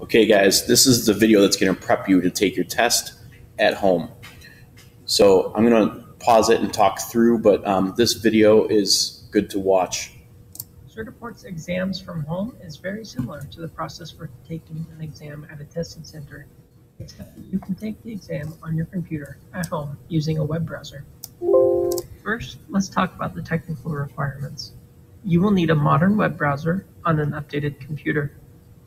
Okay guys, this is the video that's going to prep you to take your test at home. So I'm going to pause it and talk through, but this video is good to watch. Certiport's exams from home is very similar to the process for taking an exam at a testing center, except that you can take the exam on your computer at home using a web browser. First, let's talk about the technical requirements. You will need a modern web browser on an updated computer.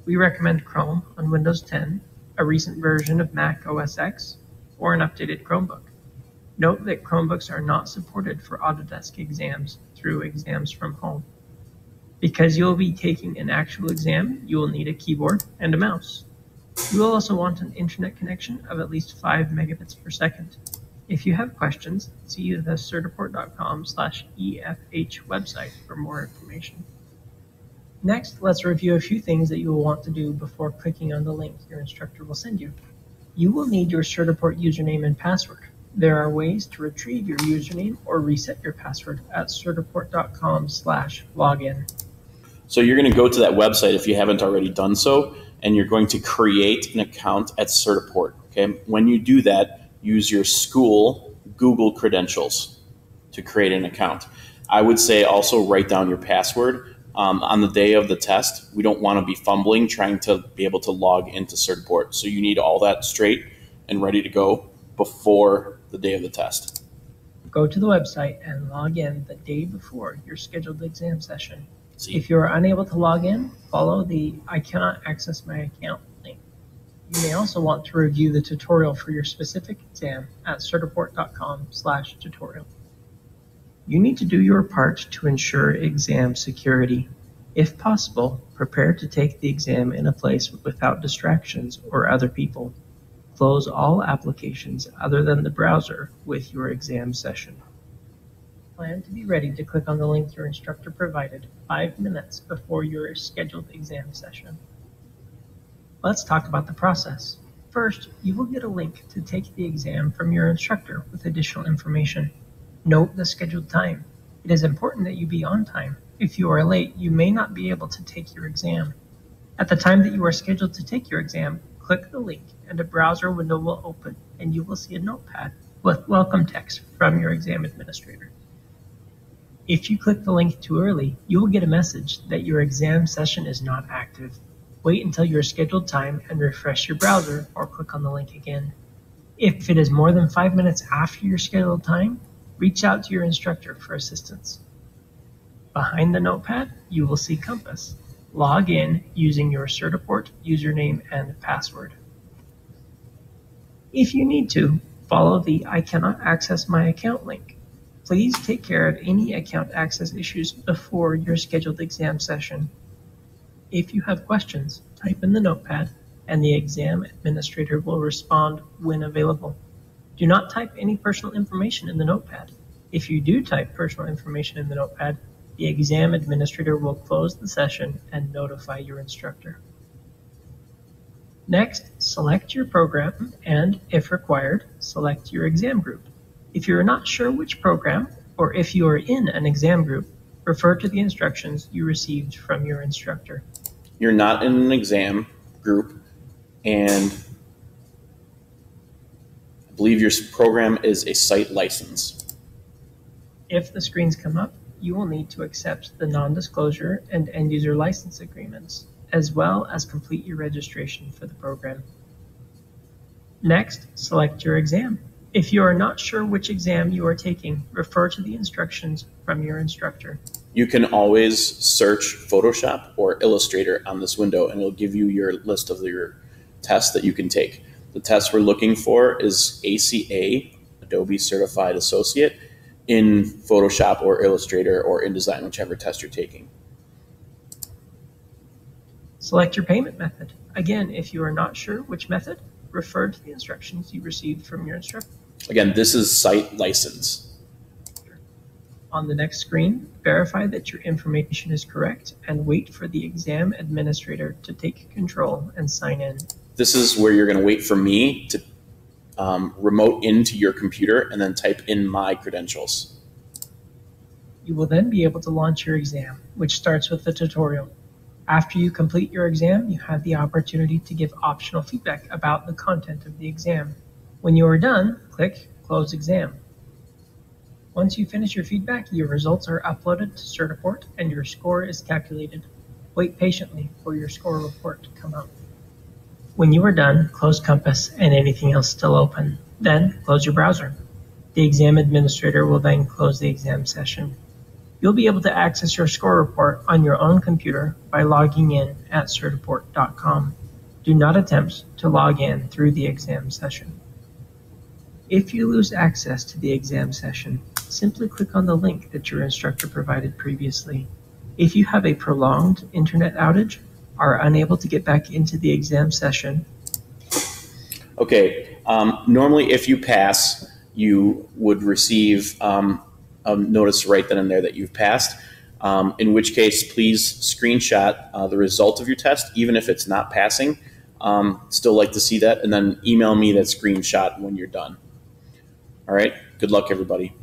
We recommend Chrome on Windows 10, a recent version of Mac OS X, or an updated Chromebook. Note that Chromebooks are not supported for Autodesk exams through Exams from Home. Because you will be taking an actual exam, you will need a keyboard and a mouse. You will also want an internet connection of at least 5 megabits per second. If you have questions, see the certiport.com/EFH website for more information. Next, let's review a few things that you will want to do before clicking on the link your instructor will send you. You will need your Certiport username and password. There are ways to retrieve your username or reset your password at certiport.com/login. So you're going to go to that website if you haven't already done so, and you're going to create an account at Certiport. Okay? When you do that, use your school Google credentials to create an account. I would say also write down your password. On the day of the test, we don't want to be fumbling trying to be able to log into Certiport. So you need all that straight and ready to go before the day of the test. Go to the website and log in the day before your scheduled exam session. If you are unable to log in, follow the I cannot access my account link. You may also want to review the tutorial for your specific exam at certiport.com/tutorial. You need to do your part to ensure exam security. If possible, prepare to take the exam in a place without distractions or other people. Close all applications other than the browser with your exam session. Plan to be ready to click on the link your instructor provided 5 minutes before your scheduled exam session. Let's talk about the process. First, you will get a link to take the exam from your instructor with additional information. Note the scheduled time. It is important that you be on time. If you are late, you may not be able to take your exam. At the time that you are scheduled to take your exam, click the link and a browser window will open and you will see a notepad with welcome text from your exam administrator. If you click the link too early, you will get a message that your exam session is not active. Wait until your scheduled time and refresh your browser or click on the link again. If it is more than 5 minutes after your scheduled time, reach out to your instructor for assistance. Behind the notepad, you will see Compass. Log in using your Certiport username and password. If you need to, follow the I cannot access my account link. Please take care of any account access issues before your scheduled exam session. If you have questions, type in the notepad and the exam administrator will respond when available. Do not type any personal information in the notepad. If you do type personal information in the notepad, the exam administrator will close the session and notify your instructor. Next, select your program and, if required, select your exam group. If you are not sure which program, or if you are in an exam group, refer to the instructions you received from your instructor. You're not in an exam group, and I believe your program is a site license. If the screens come up, you will need to accept the non-disclosure and end-user license agreements, as well as complete your registration for the program. Next, select your exam. If you are not sure which exam you are taking, refer to the instructions from your instructor. You can always search Photoshop or Illustrator on this window, and it'll give you your list of your tests that you can take. The test we're looking for is ACA, Adobe Certified Associate, in Photoshop or Illustrator or InDesign, whichever test you're taking. Select your payment method. Again, if you are not sure which method, refer to the instructions you received from your instructor. Again, this is site license. On the next screen, verify that your information is correct and wait for the exam administrator to take control and sign in. This is where you're going to wait for me to remote into your computer and then type in my credentials. You will then be able to launch your exam, which starts with the tutorial. After you complete your exam, you have the opportunity to give optional feedback about the content of the exam. When you are done, click Close Exam. Once you finish your feedback, your results are uploaded to Certiport and your score is calculated. Wait patiently for your score report to come out. When you are done, close Compass and anything else still open. Then close your browser. The exam administrator will then close the exam session. You'll be able to access your score report on your own computer by logging in at certiport.com. Do not attempt to log in through the exam session. If you lose access to the exam session, simply click on the link that your instructor provided previously. If you have a prolonged internet outage, are unable to get back into the exam session. Okay, normally if you pass, you would receive a notice right then and there that you've passed, in which case please screenshot the result of your test, even if it's not passing. Still like to see that, and then email me that screenshot when you're done. All right, good luck everybody.